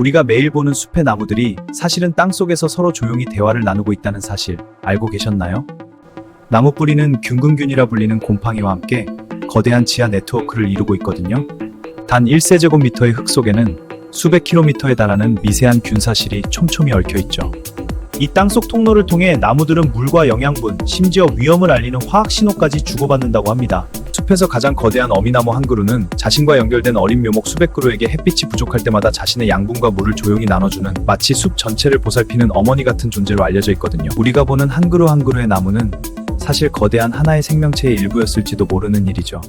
우리가 매일 보는 숲의 나무들이 사실은 땅속에서 서로 조용히 대화를 나누고 있다는 사실 알고 계셨나요? 나무 뿌리는 균근균이라 불리는 곰팡이와 함께 거대한 지하 네트워크를 이루고 있거든요. 단 1세제곱미터의 흙 속에는 수백 킬로미터에 달하는 미세한 균사실이 촘촘히 얽혀 있죠. 이 땅속 통로를 통해 나무들은 물과 영양분, 심지어 위험을 알리는 화학 신호까지 주고받는다고 합니다. 숲에서 가장 거대한 어미나무 한 그루는 자신과 연결된 어린 묘목 수백 그루에게 햇빛이 부족할 때마다 자신의 양분과 물을 조용히 나눠주는, 마치 숲 전체를 보살피는 어머니 같은 존재로 알려져 있거든요. 우리가 보는 한 그루 한 그루의 나무는 사실 거대한 하나의 생명체의 일부였을지도 모르는 일이죠.